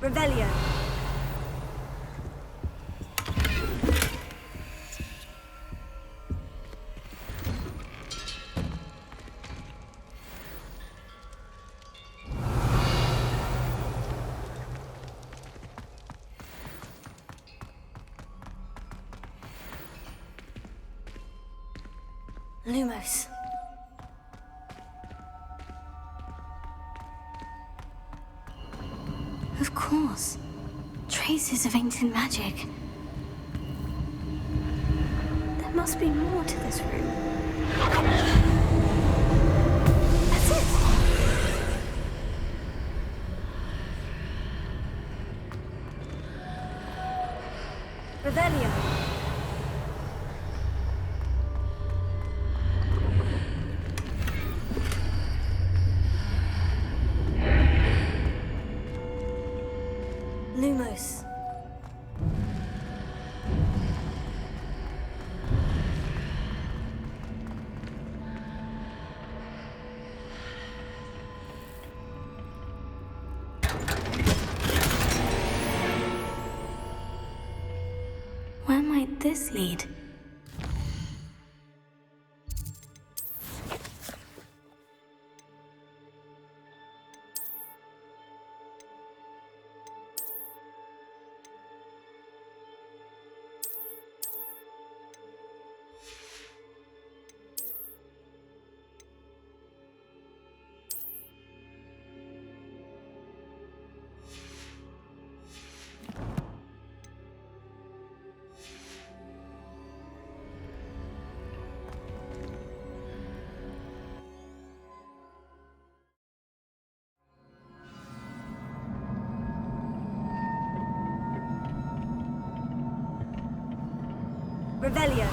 Revelio. Lumos. Of course. Traces of ancient magic. There must be more to this room. That's it! Revelio. Lumos. Where might this lead? Revelio.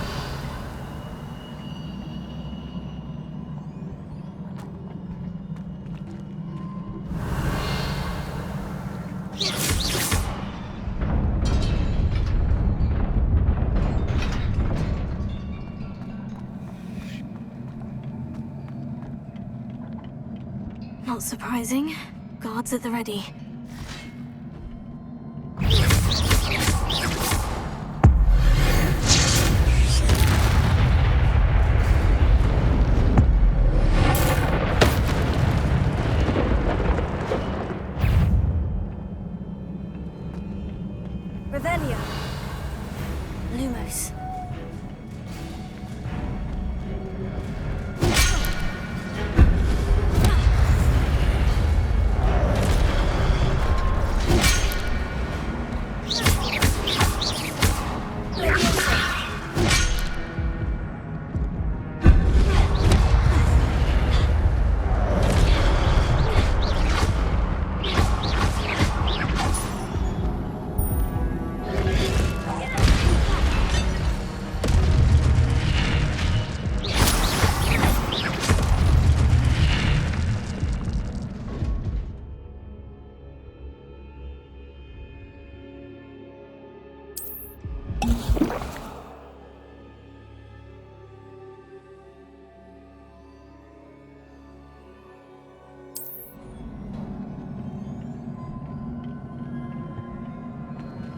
Not surprising. Guards at the ready. Revelio. Lumos.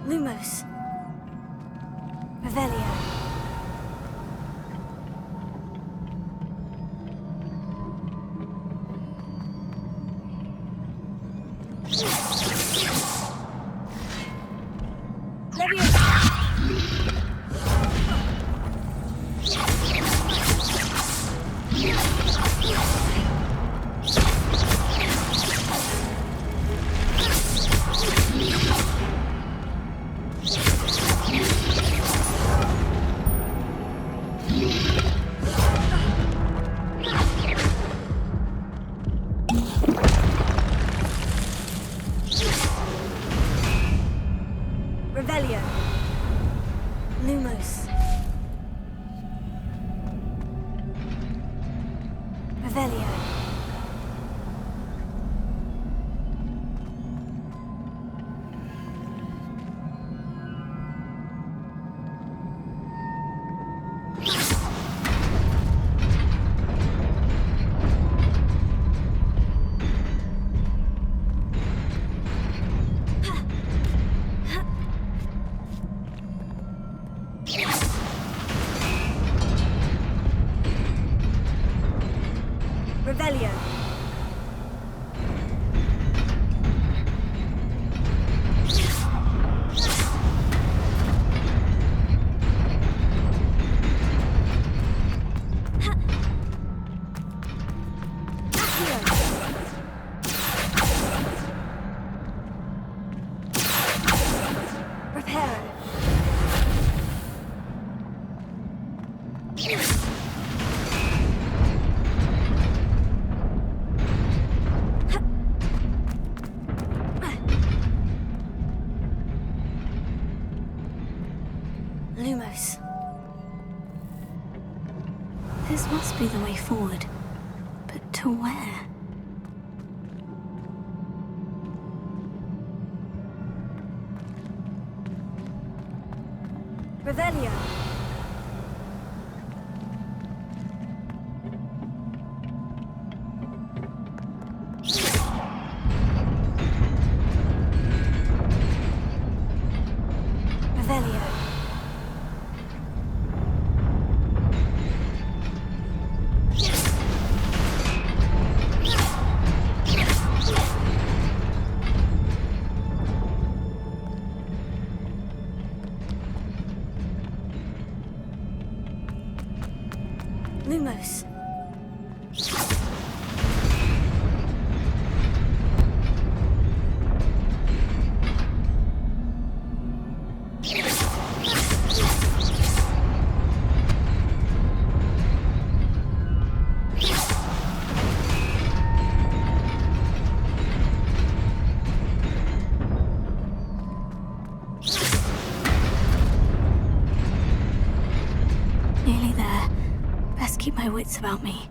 Lumos. Revelio. Revelio. Lumos. Revelio. Revelio. Lumos. This must be the way forward. But to where? Revelio. Revelio. Lumos. Nearly there. Best keep my wits about me.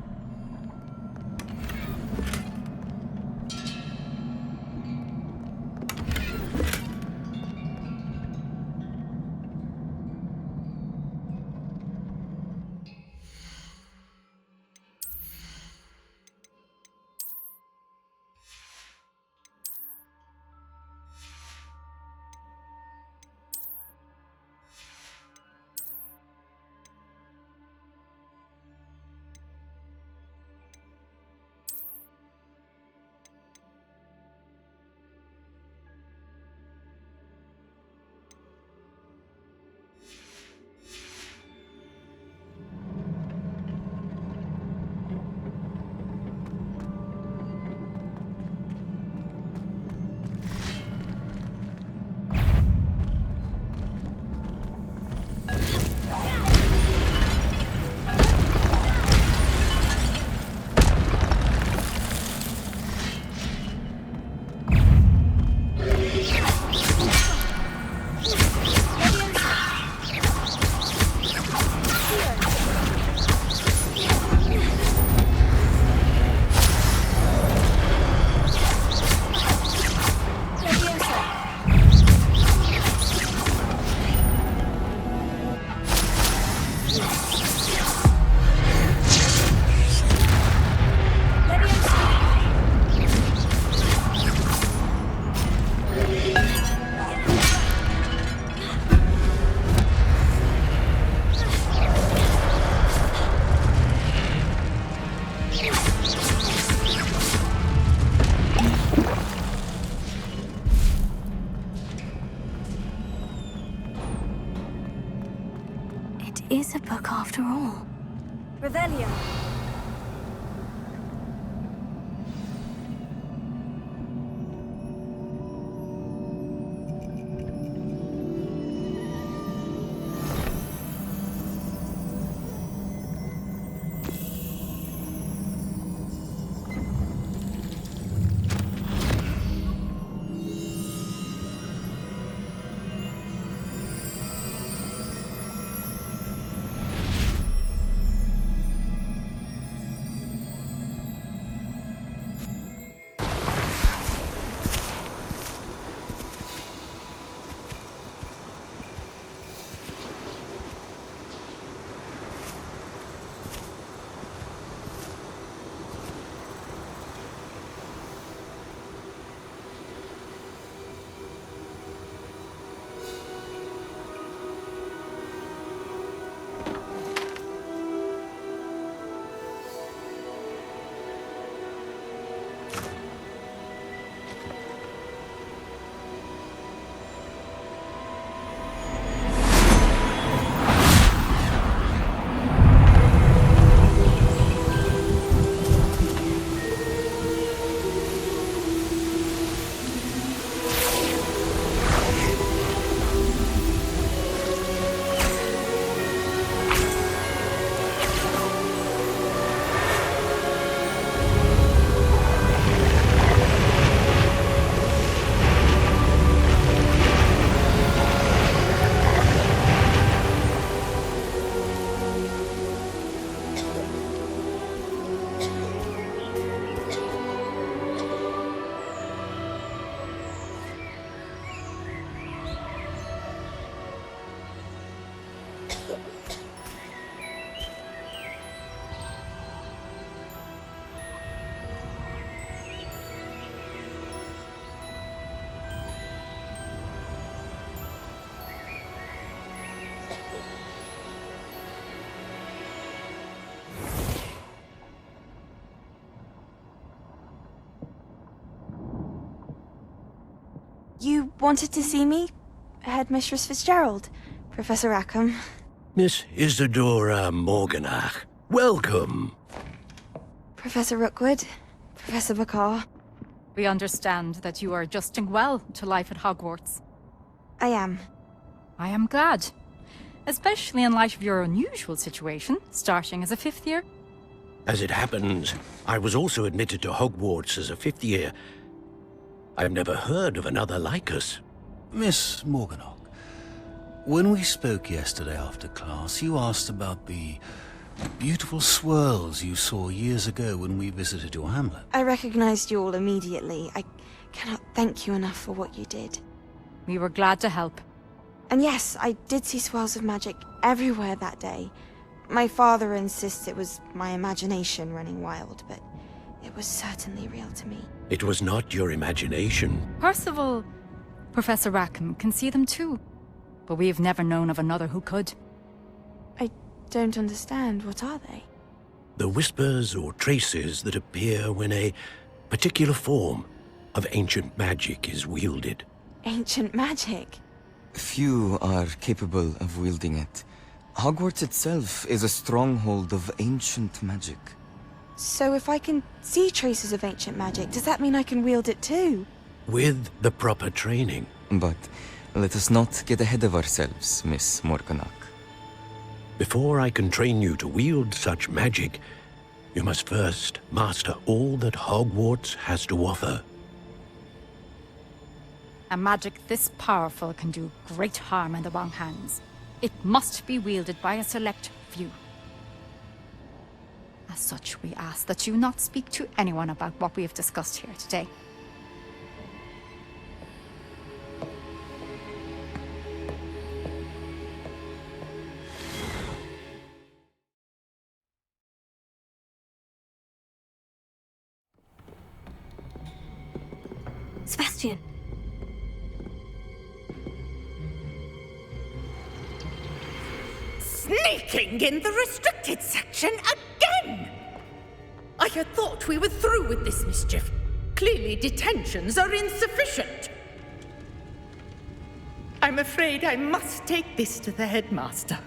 Is a book after all. Revelio. You wanted to see me? Headmistress Fitzgerald? Professor Rackham? Miss Isadora Morganach, welcome. Professor Rookwood? Professor Bakar? We understand that you are adjusting well to life at Hogwarts. I am. I am glad. Especially in light of your unusual situation, starting as a fifth year. As it happens, I was also admitted to Hogwarts as a fifth year. I've never heard of another like us. Miss Morganach, when we spoke yesterday after class, you asked about the beautiful swirls you saw years ago when we visited your hamlet. I recognized you all immediately. I cannot thank you enough for what you did. We were glad to help. And yes, I did see swirls of magic everywhere that day. My father insists it was my imagination running wild, but it was certainly real to me. It was not your imagination. Percival, Professor Rackham can see them too. But we have never known of another who could. I don't understand. What are they? The whispers or traces that appear when a particular form of ancient magic is wielded. Ancient magic? Few are capable of wielding it. Hogwarts itself is a stronghold of ancient magic. So if I can see traces of ancient magic, does that mean I can wield it too? With the proper training. But let us not get ahead of ourselves, Miss Morganach. Before I can train you to wield such magic, you must first master all that Hogwarts has to offer. A magic this powerful can do great harm in the wrong hands. It must be wielded by a select few. As such, we ask that you not speak to anyone about what we have discussed here today. Sebastian. Sneaking in the restricted section again! I had thought we were through with this mischief. Clearly detentions are insufficient. I'm afraid I must take this to the headmaster.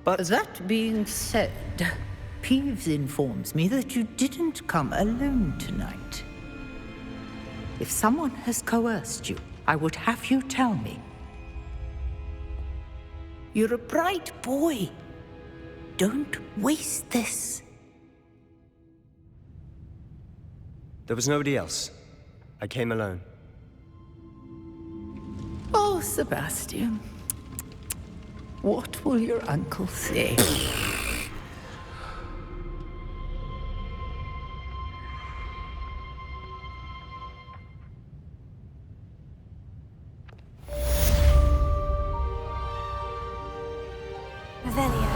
But that being said, Peeves informs me that you didn't come alone tonight. If someone has coerced you, I would have you tell me. You're a bright boy. Don't waste this. There was nobody else. I came alone. Oh, Sebastian. What will your uncle say? Revelio.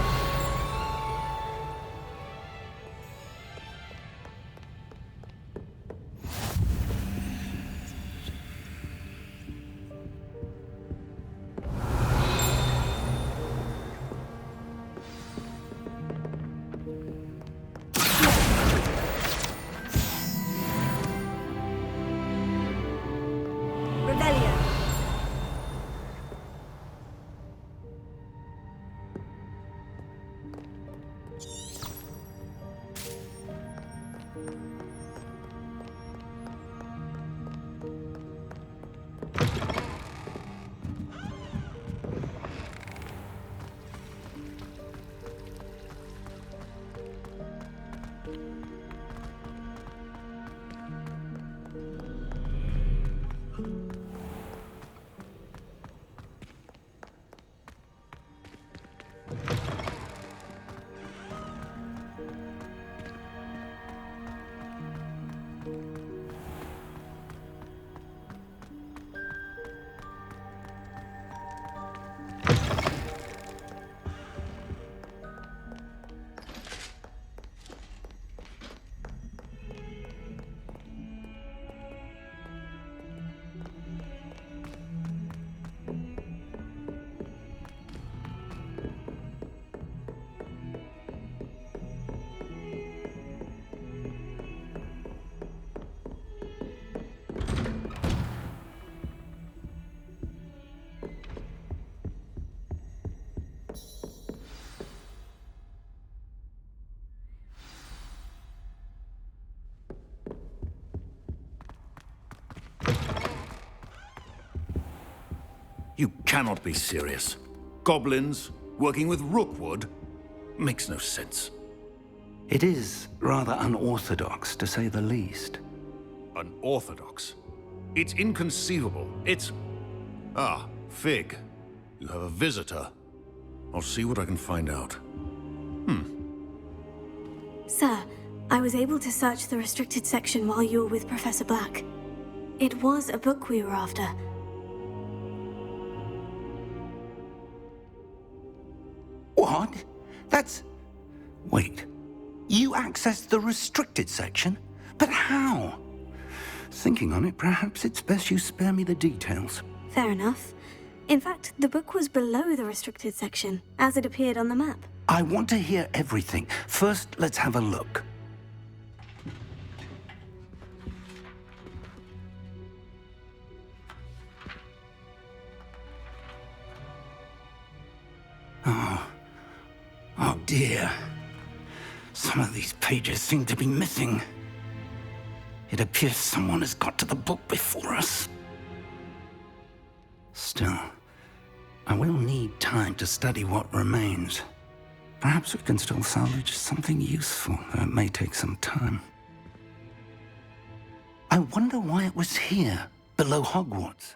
You cannot be serious. Goblins working with Rookwood? Makes no sense. It is rather unorthodox, to say the least. Unorthodox? It's inconceivable. It's... Ah, Fig. You have a visitor. I'll see what I can find out. Sir, I was able to search the restricted section while you were with Professor Black. It was a book we were after. What? That's... Wait. You accessed the restricted section? But how? Thinking on it, perhaps it's best you spare me the details. Fair enough. In fact, the book was below the restricted section, as it appeared on the map. I want to hear everything. First, let's have a look. Oh dear. Some of these pages seem to be missing. It appears someone has got to the book before us. Still, I will need time to study what remains. Perhaps we can still salvage something useful, though it may take some time. I wonder why it was here, below Hogwarts.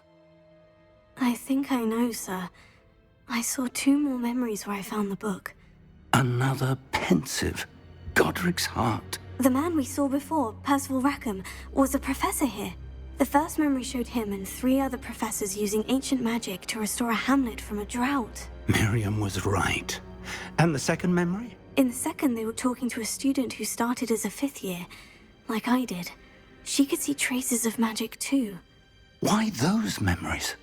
I think I know, sir. I saw 2 more memories where I found the book. Another pensive. Godric's heart. The man we saw before, Percival Rackham, was a professor here. The first memory showed him and 3 other professors using ancient magic to restore a hamlet from a drought. Miriam was right. And the second memory? In the second, they were talking to a student who started as a 5th year, like I did. She could see traces of magic too. Why those memories?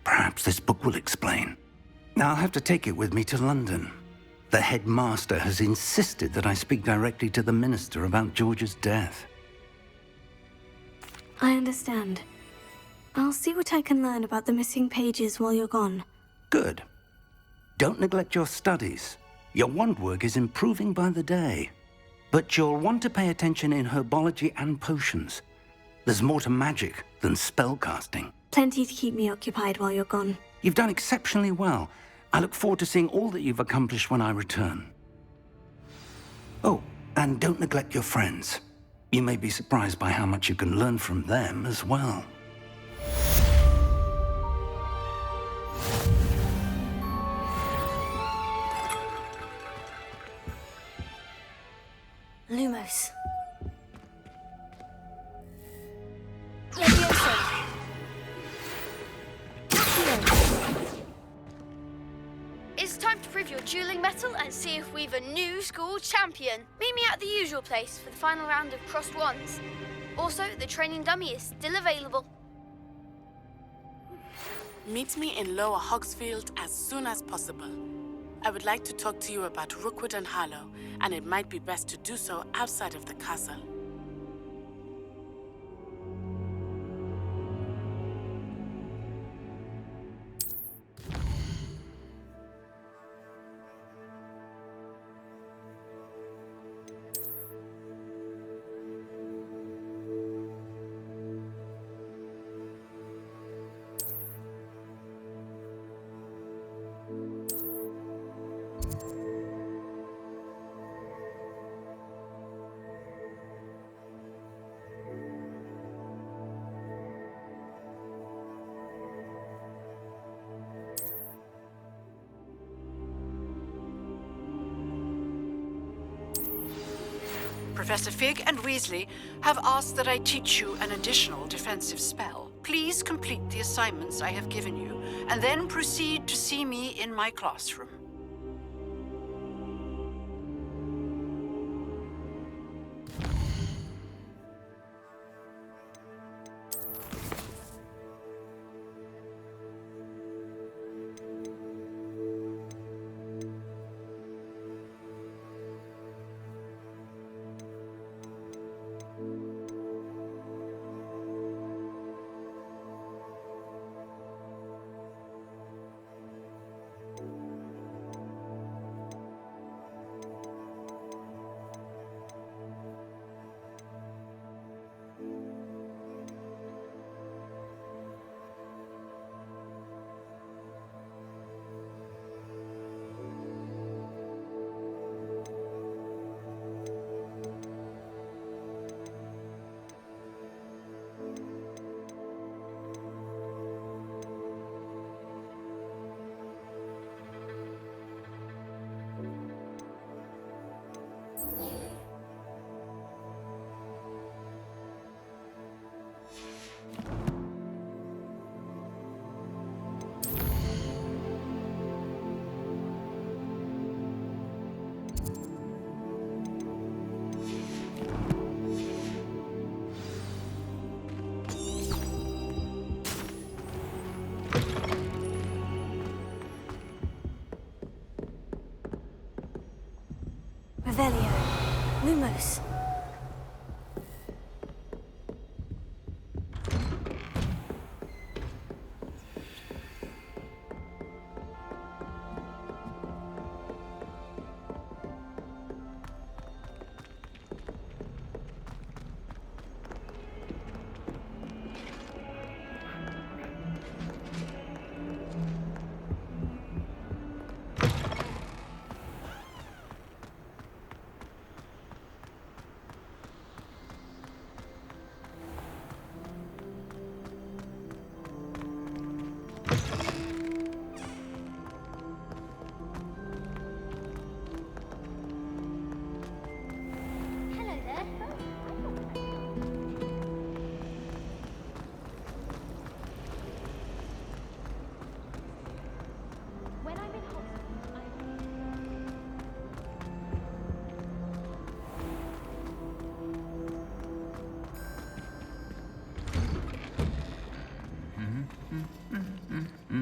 Perhaps this book will explain. Now I'll have to take it with me to London. The headmaster has insisted that I speak directly to the minister about George's death. I understand. I'll see what I can learn about the missing pages while you're gone. Good. Don't neglect your studies. Your wand work is improving by the day. But you'll want to pay attention in herbology and potions. There's more to magic than spellcasting. Plenty to keep me occupied while you're gone. You've done exceptionally well. I look forward to seeing all that you've accomplished when I return. Oh, and don't neglect your friends. You may be surprised by how much you can learn from them as well. Lumos. Leviosa. It's time to prove your dueling mettle and see if we've a new school champion. Meet me at the usual place for the final round of crossed wands. Also, the training dummy is still available. Meet me in Lower Hogsfield as soon as possible. I would like to talk to you about Rookwood and Harlow, and it might be best to do so outside of the castle. Professor Fig and Weasley have asked that I teach you an additional defensive spell. Please complete the assignments I have given you, and then proceed to see me in my classroom. Revelio. Lumos.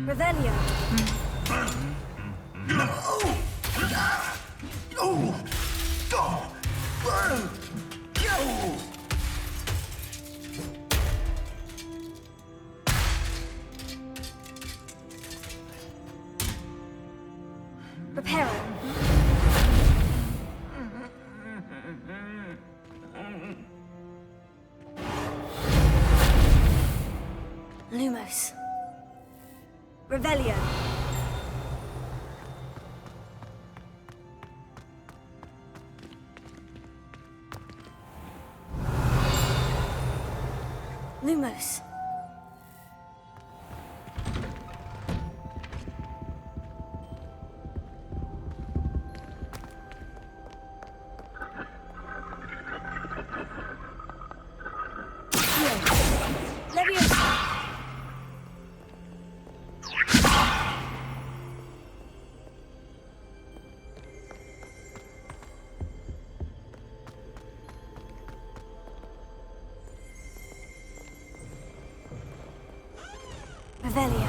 Revelio. Reparo. Lumos. Revelio. Lumos. Leviosa. Revelio.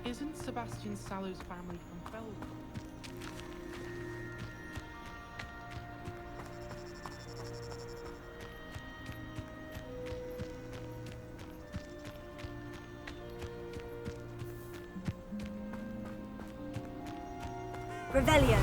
Isn't Sebastian Sallow's family from Belgium? Revelio.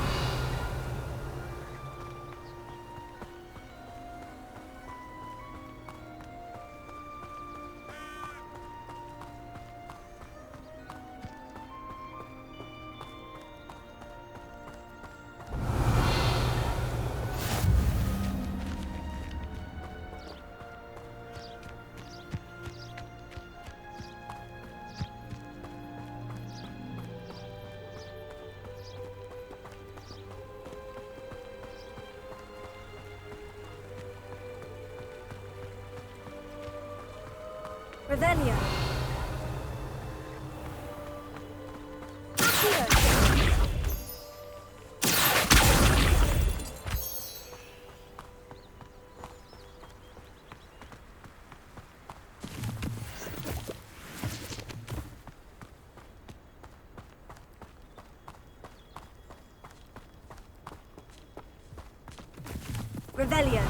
Revelio. Revelio.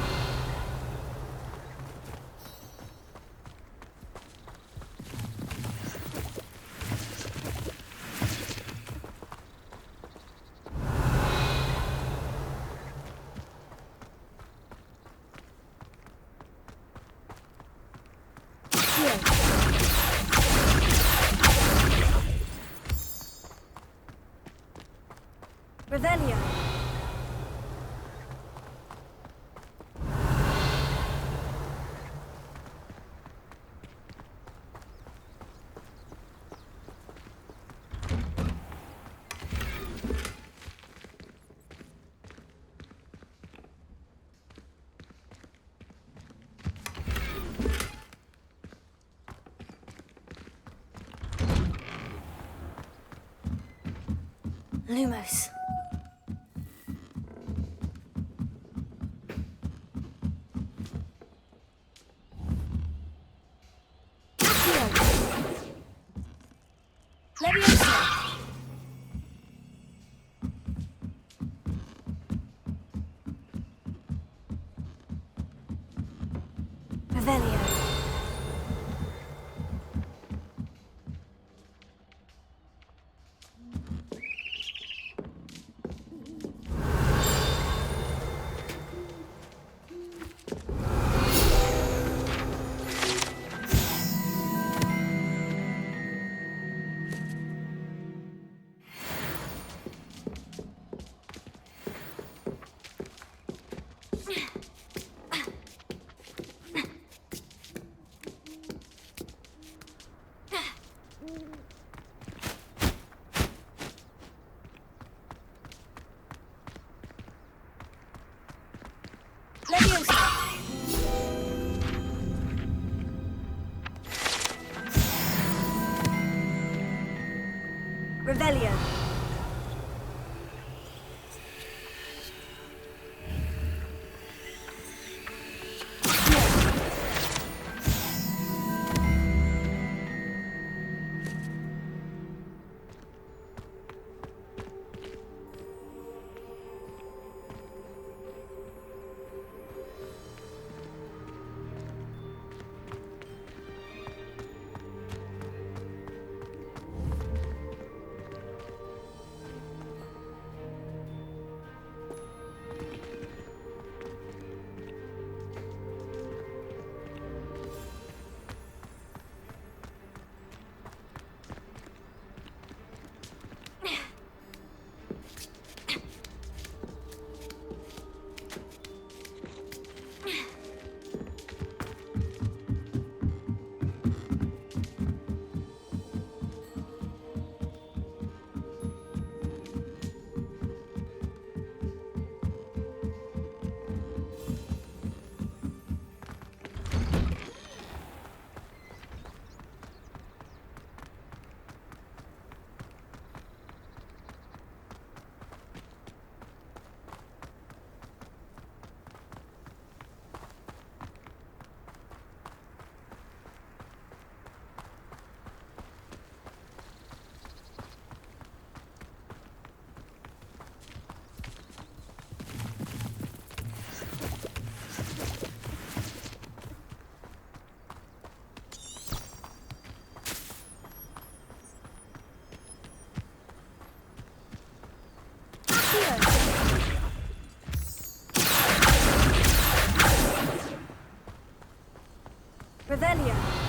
Revelio. Lumos. Leviosa. Revelio. Leviosa. Revelio. Revelio.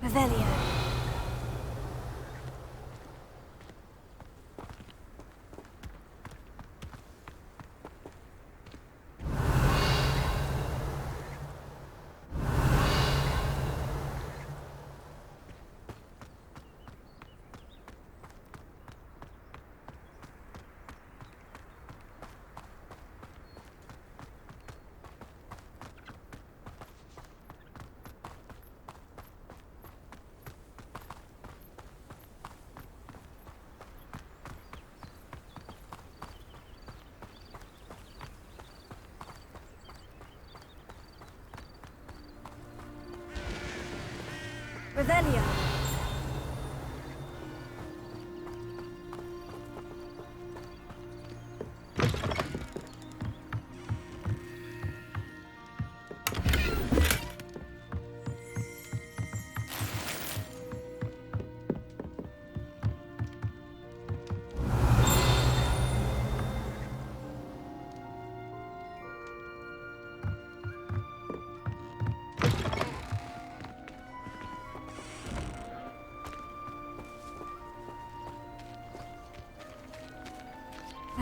Revelio. Revelio.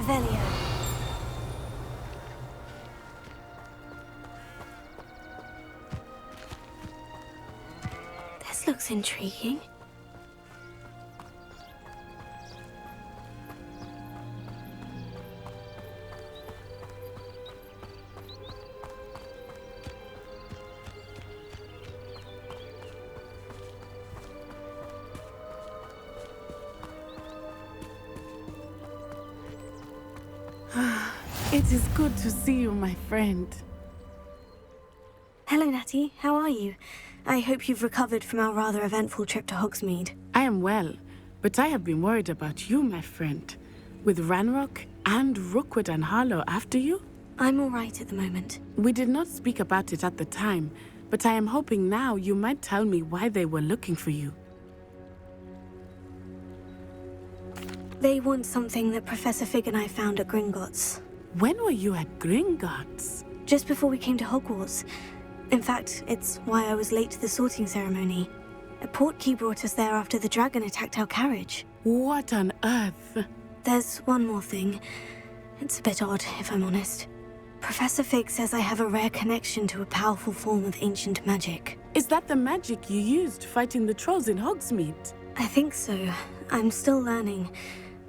Revelio. This looks intriguing. It is good to see you, my friend. Hello, Natty. How are you? I hope you've recovered from our rather eventful trip to Hogsmeade. I am well, but I have been worried about you, my friend. With Ranrock and Rookwood and Harlow after you? I'm all right at the moment. We did not speak about it at the time, but I am hoping now you might tell me why they were looking for you. They want something that Professor Fig and I found at Gringotts. When were you at Gringotts? Just before we came to Hogwarts. In fact, it's why I was late to the sorting ceremony. A portkey brought us there after the dragon attacked our carriage. What on earth? There's one more thing. It's a bit odd, if I'm honest. Professor Fig says I have a rare connection to a powerful form of ancient magic. Is that the magic you used fighting the trolls in Hogsmeade? I think so. I'm still learning,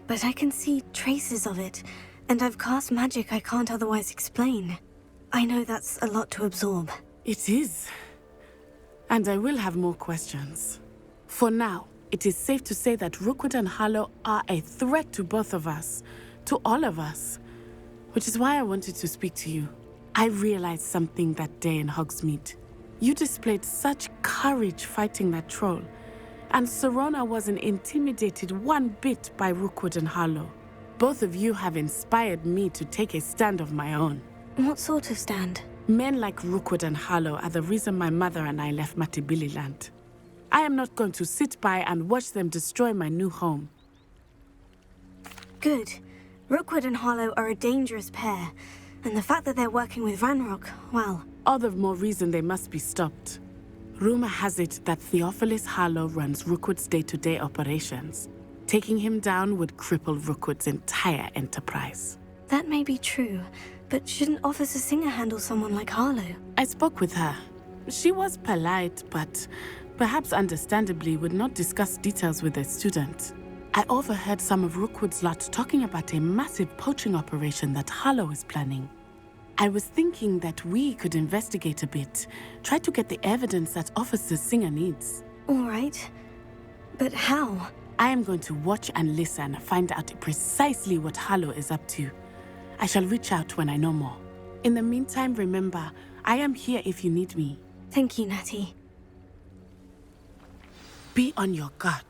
but I can see traces of it, and I've cast magic I can't otherwise explain. I know that's a lot to absorb. It is. And I will have more questions. For now, it is safe to say that Rookwood and Harlow are a threat to both of us, to all of us. Which is why I wanted to speak to you. I realized something that day in Hogsmeade. You displayed such courage fighting that troll, and Serona wasn't intimidated one bit by Rookwood and Harlow. Both of you have inspired me to take a stand of my own. What sort of stand? Men like Rookwood and Harlow are the reason my mother and I left Matibililand. I am not going to sit by and watch them destroy my new home. Good. Rookwood and Harlow are a dangerous pair, and the fact that they're working with Ranrock, well... All the more reason they must be stopped. Rumor has it that Theophilus Harlow runs Rookwood's day-to-day operations. Taking him down would cripple Rookwood's entire enterprise. That may be true, but shouldn't Officer Singer handle someone like Harlow? I spoke with her. She was polite, but perhaps understandably would not discuss details with a student. I overheard some of Rookwood's lot talking about a massive poaching operation that Harlow is planning. I was thinking that we could investigate a bit, try to get the evidence that Officer Singer needs. All right. But how? I am going to watch and listen, find out precisely what Harlow is up to. I shall reach out when I know more. In the meantime, remember, I am here if you need me. Thank you, Natty. Be on your guard.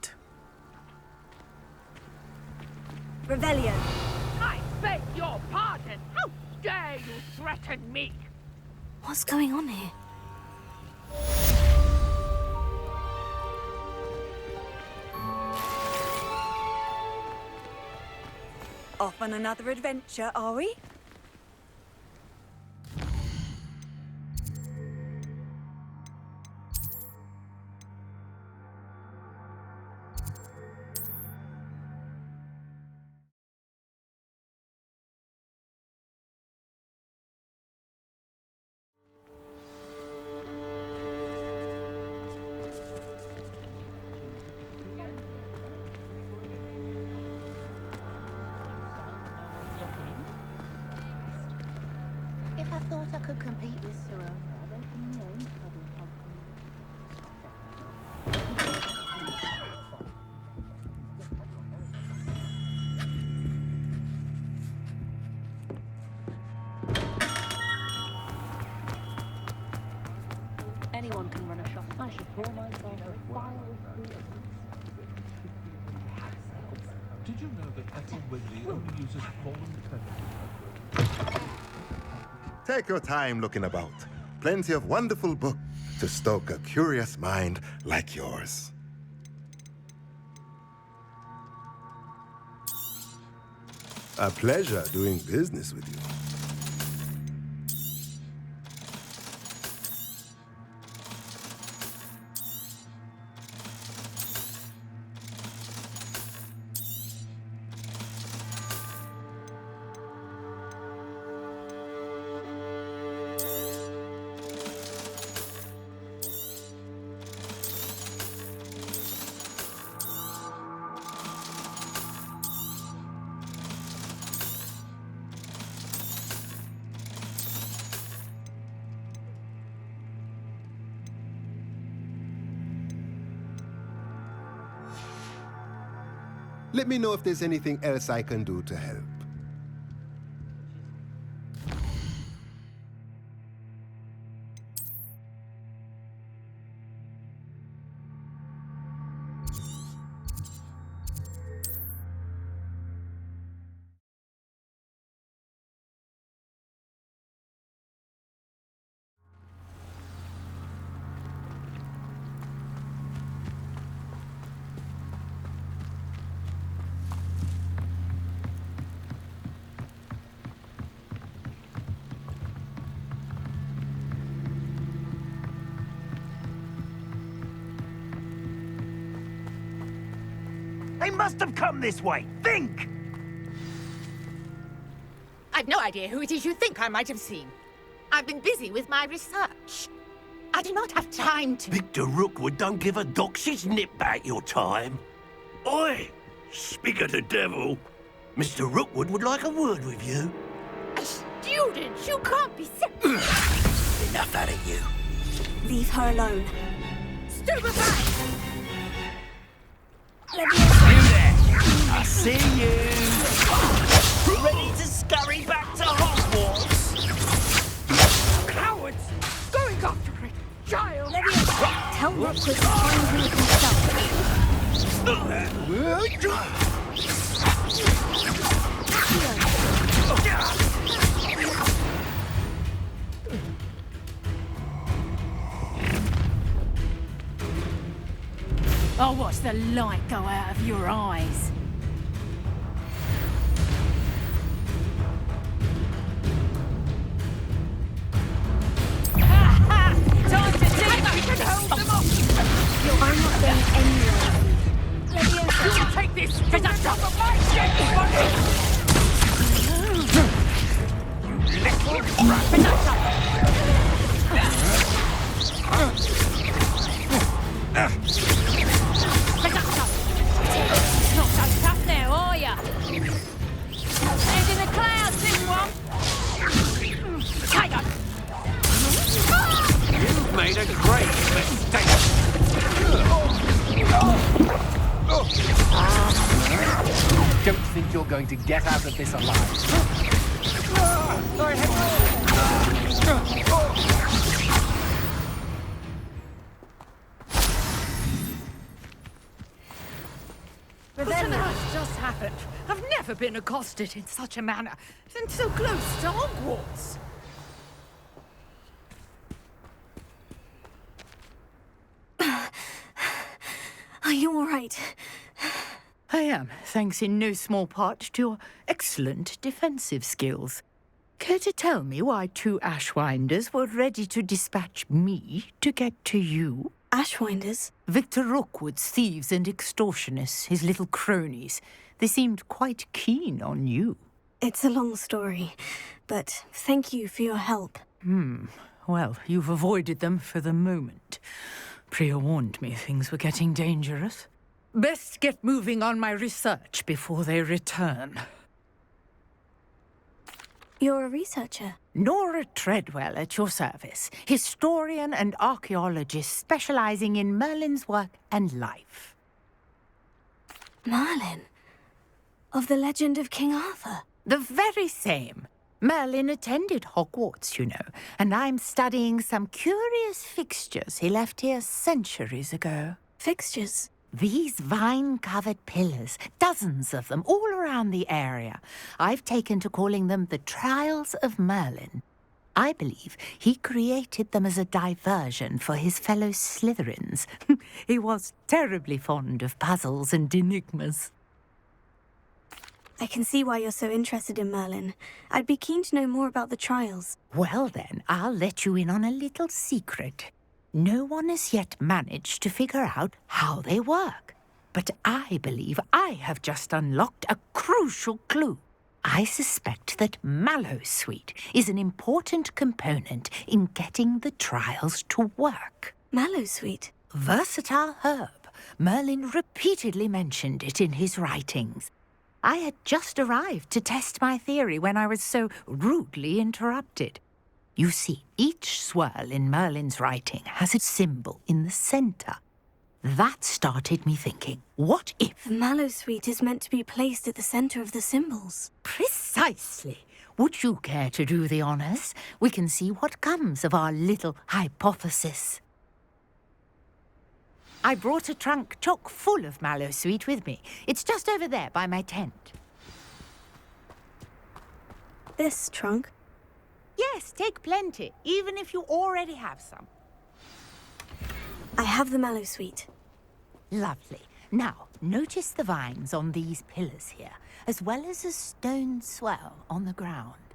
Revelio. I beg your pardon. How dare you threaten me? What's going on here? Off on another adventure, are we? If I thought I could compete with Serona, anyone can run a shop. I should call myself a file. Did you know that Ethel Wigley only uses fallen feathers? Take your time looking about. Plenty of wonderful books to stoke a curious mind like yours. A pleasure doing business with you. Let me know if there's anything else I can do to help. They must have come this way. Think! I've no idea who it is you think I might have seen. I've been busy with my research. I do not have time to... Victor Rookwood don't give a doxy's nip back your time. Oi! Speak of the devil. Mr. Rookwood would like a word with you. A student? You can't be Enough out of you. Leave her alone. Stupefy! You there! I see you! Ready to scurry back to Hogwarts? Cowards! Going after it! Child! Tell Rookwood to find you I'll watch the light go out of your eyes. Time to take them I'm not going anywhere. You'll take this! Get that top of my shit! You little Not so tough now, are ya? Head in the clouds, this one. Take on. You've made a great mistake. Don't think you're going to get out of this alive. What on earth just happened? I've never been accosted in such a manner, and so close to Hogwarts. Are you all right? I am, thanks in no small part to your excellent defensive skills. Care to tell me why 2 Ashwinders were ready to dispatch me to get to you? Ashwinders? Victor Rookwood's thieves and extortionists, his little cronies. They seemed quite keen on you. It's a long story, but thank you for your help. Well, you've avoided them for the moment. Priya warned me things were getting dangerous. Best get moving on my research before they return. You're a researcher? Nora Treadwell at your service, historian and archaeologist specializing in Merlin's work and life. Merlin? Of the legend of King Arthur? The very same. Merlin attended Hogwarts, you know, and I'm studying some curious fixtures he left here centuries ago. Fixtures? These vine-covered pillars, dozens of them, all around the area. I've taken to calling them the Trials of Merlin. I believe he created them as a diversion for his fellow Slytherins. He was terribly fond of puzzles and enigmas. I can see why you're so interested in Merlin. I'd be keen to know more about the trials. Well then, I'll let you in on a little secret. No one has yet managed to figure out how they work. But I believe I have just unlocked a crucial clue. I suspect that Mallowsweet is an important component in getting the trials to work. Mallowsweet? Versatile herb. Merlin repeatedly mentioned it in his writings. I had just arrived to test my theory when I was so rudely interrupted. You see, each swirl in Merlin's writing has a symbol in the center. That started me thinking, what if... The mallow sweet is meant to be placed at the center of the symbols. Precisely. Would you care to do the honors? We can see what comes of our little hypothesis. I brought a trunk chock full of mallow sweet with me. It's just over there by my tent. This trunk? Yes, take plenty, even if you already have some. I have the mallow sweet. Lovely. Now, notice the vines on these pillars here, as well as a stone swell on the ground.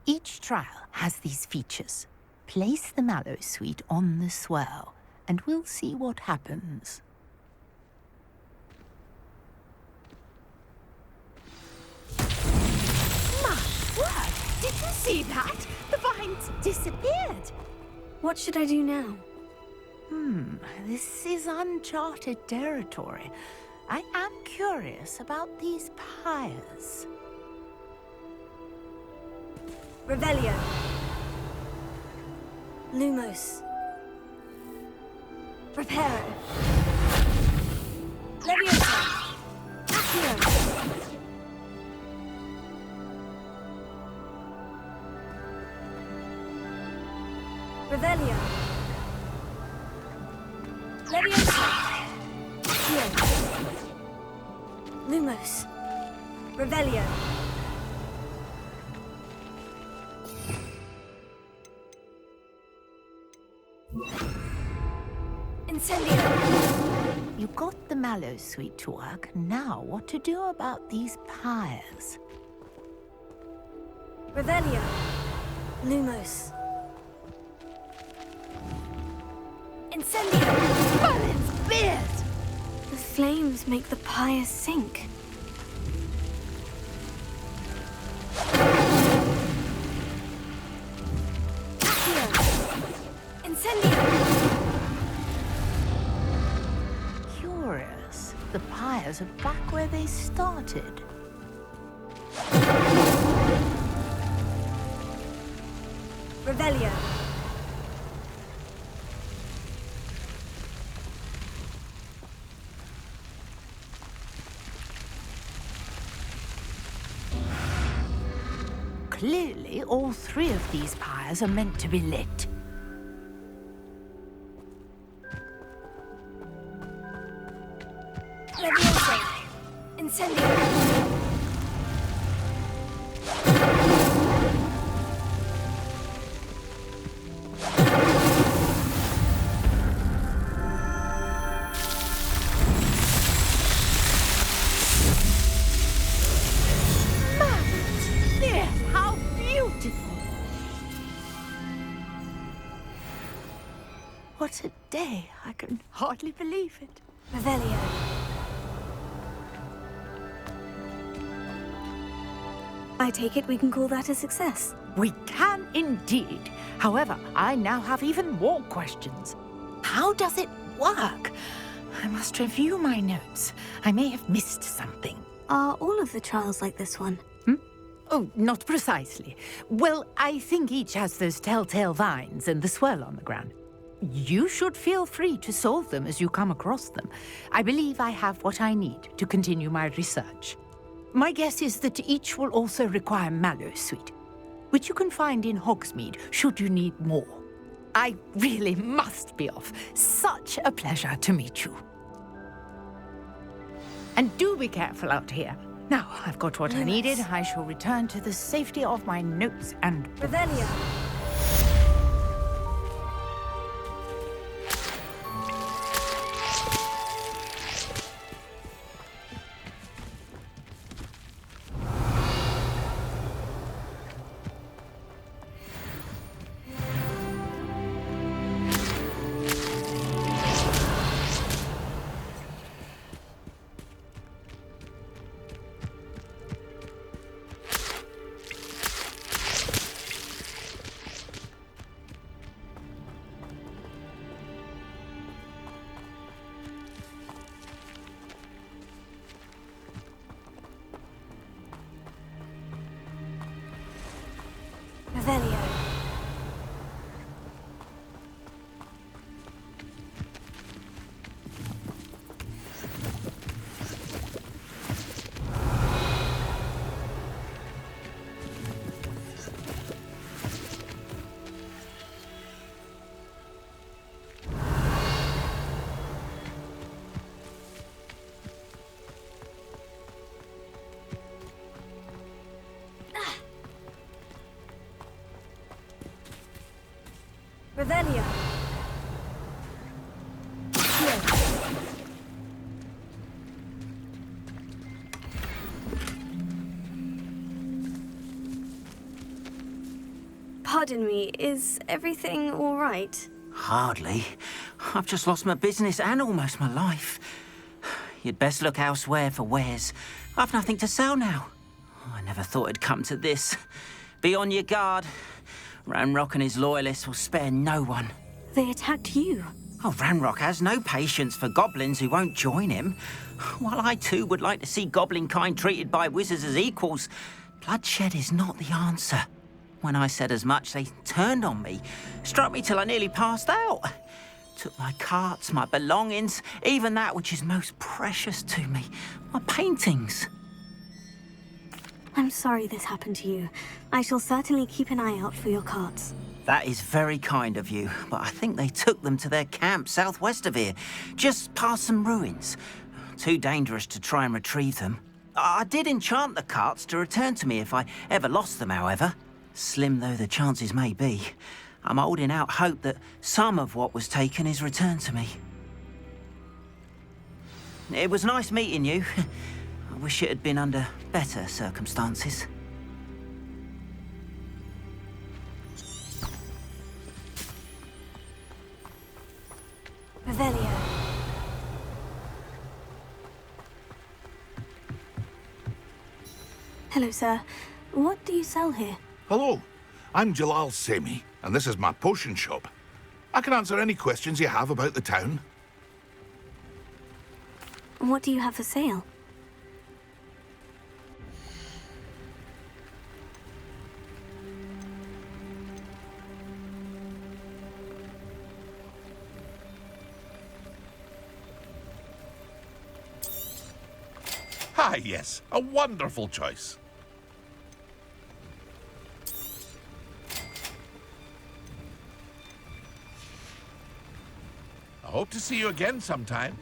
Each trial has these features. Place the mallow sweet on the swell, and we'll see what happens. My word! Did you see that? The vines disappeared. What should I do now? This is uncharted territory. I am curious about these pyres. Revelio. Lumos. Reparo. Leviosa. Accio. Revelio. Leviosa. Accio. Lumos. Revelio. Incendio. You got the mallow sweet to work. Now, what to do about these pyres? Revelio. Lumos. Incendio. Merlin's beard! The flames make the pyre sink. Curious. The pyres are back where they started. Revelio. Clearly, all three of these pyres are meant to be lit. Leviosa. Incendio. How beautiful! What a day! I can hardly believe it. Revelio. I take it we can call that a success. We can indeed. However, I now have even more questions. How does it work? I must review my notes. I may have missed something. Are all of the trials like this one? Oh, not precisely. Well, I think each has those telltale vines and the swirl on the ground. You should feel free to solve them as you come across them. I believe I have what I need to continue my research. My guess is that each will also require mallow sweet, which you can find in Hogsmeade should you need more. I really must be off. Such a pleasure to meet you. And do be careful out here. Now, I've got what I needed. I shall return to the safety of my notes and... Revelio. Revelio. Pardon me, is everything all right? Hardly. I've just lost my business and almost my life. You'd best look elsewhere for wares. I've nothing to sell now. I never thought it'd come to this. Be on your guard. Ranrock and his loyalists will spare no one. They attacked you. Oh, Ranrock has no patience for goblins who won't join him. While I too would like to see goblin kind treated by wizards as equals, bloodshed is not the answer. When I said as much, they turned on me, struck me till I nearly passed out. Took my carts, my belongings, even that which is most precious to me, my paintings. I'm sorry this happened to you. I shall certainly keep an eye out for your carts. That is very kind of you, but I think they took them to their camp southwest of here, just past some ruins. Too dangerous to try and retrieve them. I did enchant the carts to return to me if I ever lost them, however. Slim though the chances may be, I'm holding out hope that some of what was taken is returned to me. It was nice meeting you. I wish it had been under better circumstances. Revelio. Hello, sir. What do you sell here? Hello, I'm Jalal Semi, and this is my potion shop. I can answer any questions you have about the town. What do you have for sale? Ah, yes, a wonderful choice. I hope to see you again sometime.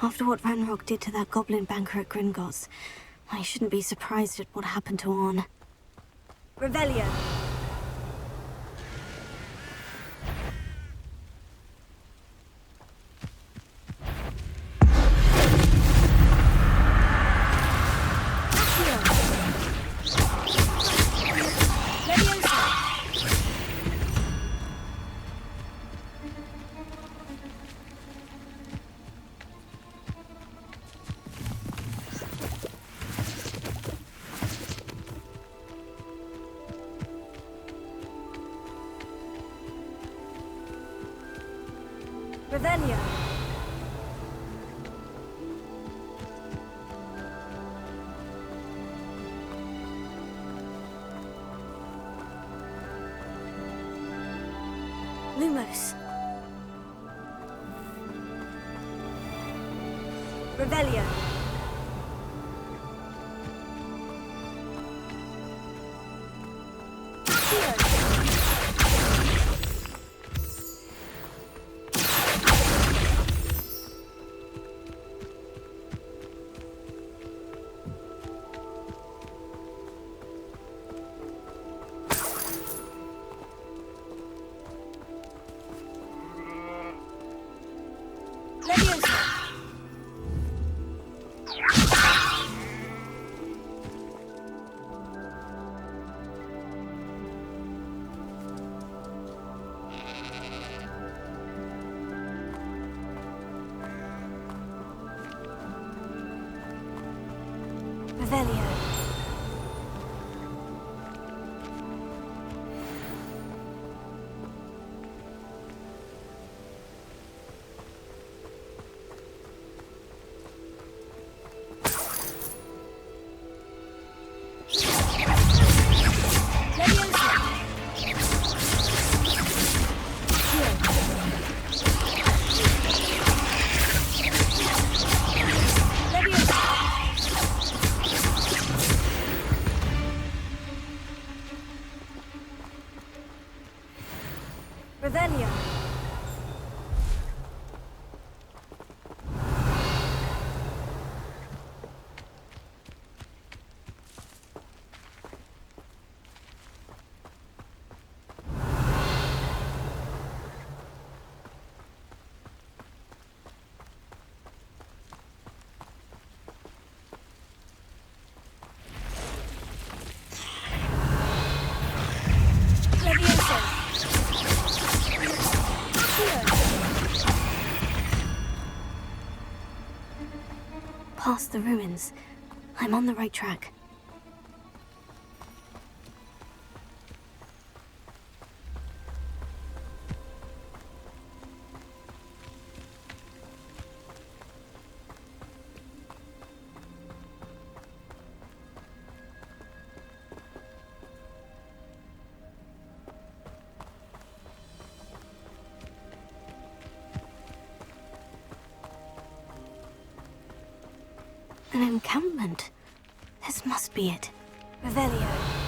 After what Ranrock did to that goblin banker at Gringotts, I shouldn't be surprised at what happened to Orn. Revelio. Revelio. Lumos. Revelio. Revelio. Revelio. past the ruins. I'm on the right track. An encampment. This must be it. Revelio.